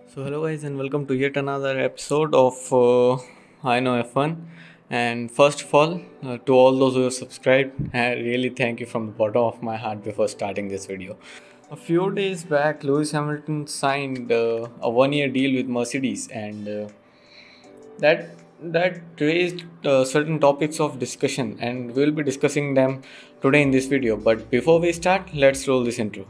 So hello guys and welcome to yet another episode of I Know F1. And first of all, to all those who have subscribed, I really thank you from the bottom of my heart before starting this video. A few days back, Lewis Hamilton signed a one-year deal with Mercedes, and that that raised certain topics of discussion, and we'll be discussing them today in this video. But before we start, let's roll this intro.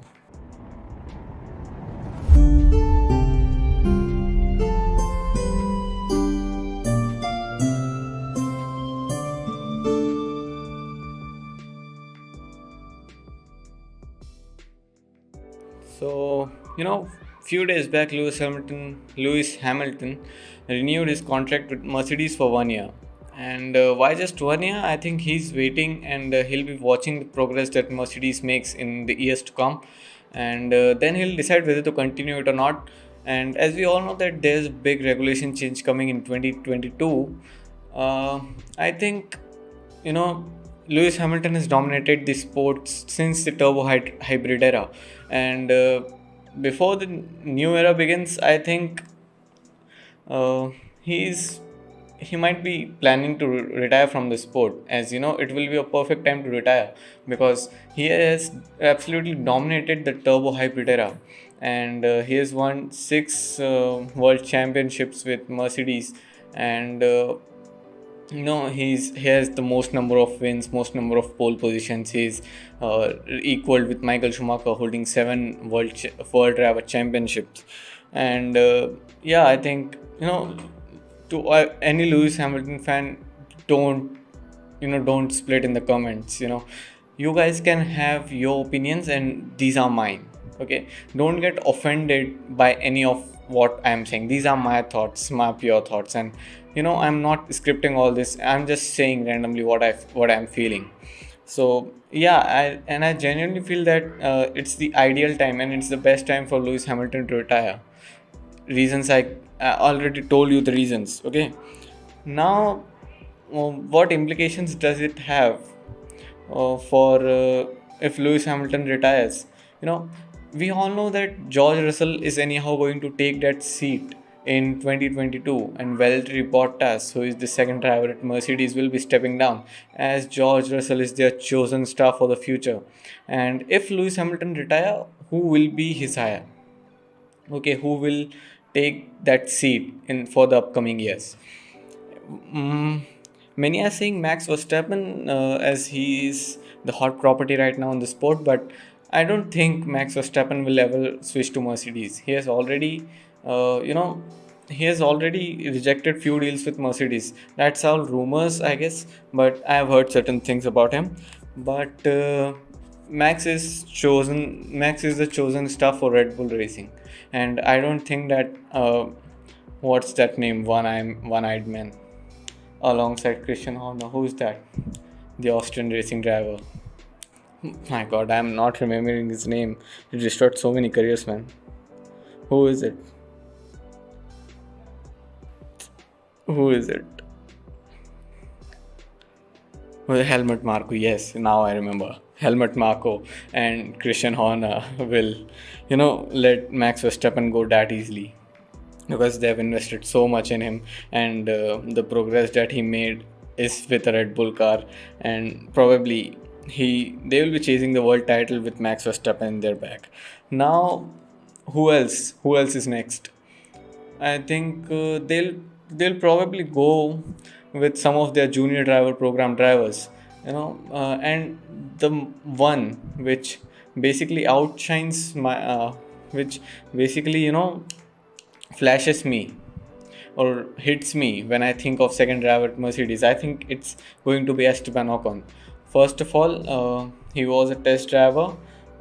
So, few days back, Lewis Hamilton renewed his contract with Mercedes for 1 year. And why just 1 year? I think he's waiting and he'll be watching the progress that Mercedes makes in the years to come. And then he'll decide whether to continue it or not. And as we all know that there's a big regulation change coming in 2022, I think you know Lewis Hamilton has dominated the sport since the hybrid era, and before the new era begins, I think uh, he's he might be planning to retire from the sport. As you know, it will be a perfect time to retire because he has absolutely dominated the turbo hybrid era, and he has won six world championships with Mercedes, and he has the most number of wins, most number of pole positions. He's equaled with Michael Schumacher, holding seven world driver championships. And yeah, I think to any Lewis Hamilton fan, don't don't split in the comments. You guys can have your opinions, and these are mine. Okay, don't get offended by any of what I'm saying. These are my thoughts, my pure thoughts, and I'm not scripting all this. I'm just saying randomly what I'm feeling. So yeah, I genuinely feel that it's the ideal time and it's the best time for Lewis Hamilton to retire. Reasons I already told you the reasons. Okay, now what implications does it have for if Lewis Hamilton retires? You know, we all know that George Russell is anyhow going to take that seat in 2022, and Valtteri Bottas, who is the second driver at Mercedes, will be stepping down as George Russell is their chosen star for the future. And if Lewis Hamilton retire, who will be his hire? Okay, who will take that seat in for the upcoming years? Mm, Many are saying Max Verstappen, as he is the hot property right now in the sport, but I don't think Max Verstappen will ever switch to Mercedes. You know, he has already rejected few deals with Mercedes. That's all rumors, I guess, but I have heard certain things about him. But Max is the chosen star for Red Bull Racing, and I don't think that what's that name, one-eyed man alongside Christian Horner. Who is that? The Austrian racing driver. My God, I'm not remembering his name. He destroyed so many careers, man. Who is it? Who is it? Well, Helmut Marko. Yes, now I remember. Helmut Marko and Christian Horner will, let Max Verstappen go that easily because they've invested so much in him, and the progress that he made is with a Red Bull car, and probably they will be chasing the world title with Max Verstappen in their back. Now, who else? Who else is next? I think they'll probably go with some of their junior driver program drivers, and the one which basically outshines which basically flashes me or hits me when I think of second driver at Mercedes. I think it's going to be Esteban Ocon. First of all, he was a test driver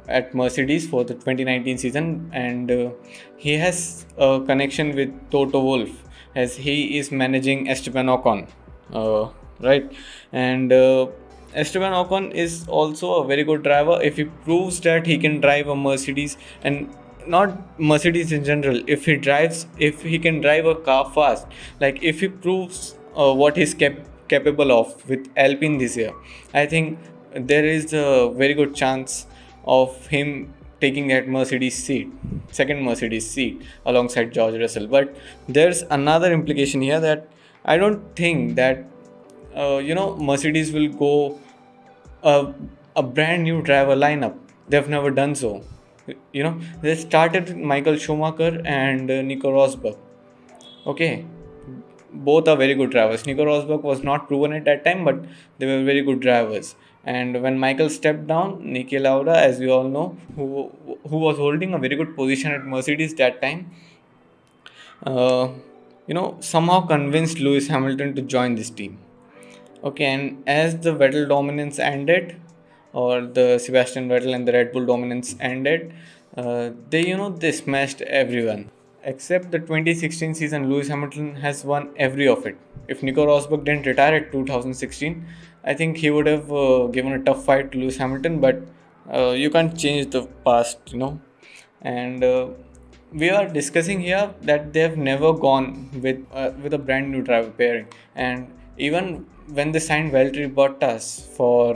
at Mercedes for the 2019 season, and he has a connection with Toto Wolff as he is managing Esteban Ocon, right? And Esteban Ocon is also a very good driver if he proves that he can drive a Mercedes, and not Mercedes in general. If he can drive a car fast, like if he proves what he's capable of with Alpine this year, I think there is a very good chance of him taking that second Mercedes seat alongside George Russell. But there's another implication here that I don't think that Mercedes will go a brand new driver lineup. They've never done so. They started with Michael Schumacher and Nico Rosberg. Okay, both are very good drivers. Nico Rosberg was not proven at that time, but they were very good drivers. And when Michael stepped down, Niki Lauda, as we all know, who was holding a very good position at Mercedes that time, uh, somehow convinced Lewis Hamilton to join this team. Okay, and as the Vettel dominance ended, or the Sebastian Vettel and the Red Bull dominance ended, they smashed everyone. Except the 2016 season, Lewis Hamilton has won every of it. If Nico Rosberg didn't retire at 2016, I think he would have given a tough fight to Lewis Hamilton. But you can't change the past. And we are discussing here that they have never gone with a brand new driver pairing. And even when they signed Valtteri Bottas for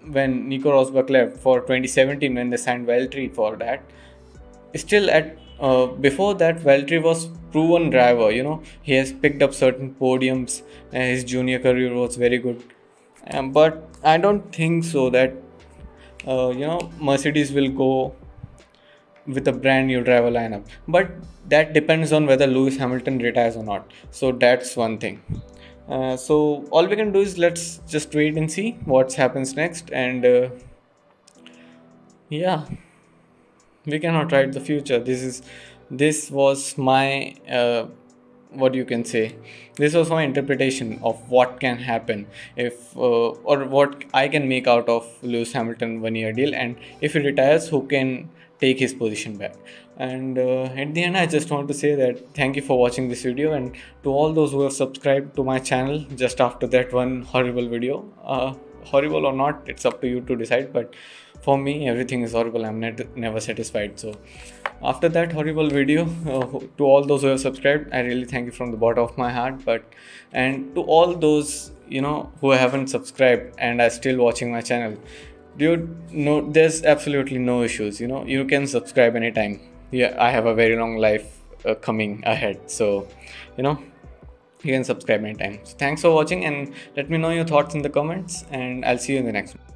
when Nico Rosberg left for 2017, when they signed Valtteri for that, still at before that, Valtteri was proven driver. He has picked up certain podiums. His junior career was very good, but I don't think so that Mercedes will go with a brand new driver lineup. But that depends on whether Lewis Hamilton retires or not. So that's one thing. So all we can do is let's just wait and see what happens next. And yeah, we cannot write the future. This was my what you can say, this was my interpretation of what can happen if or what I can make out of Lewis Hamilton 1 year deal, and if he retires, who can take his position back. And at the end, I just want to say that thank you for watching this video, and to all those who have subscribed to my channel just after that one horrible video, horrible or not, it's up to you to decide, but for me everything is horrible. I'm never satisfied. So after that horrible video, to all those who have subscribed, I really thank you from the bottom of my heart. And to all those who haven't subscribed and are still watching my channel, dude, no, there's absolutely no issues. You can subscribe anytime. Yeah, I have a very long life coming ahead, so you can subscribe anytime. So thanks for watching, and let me know your thoughts in the comments, and I'll see you in the next one.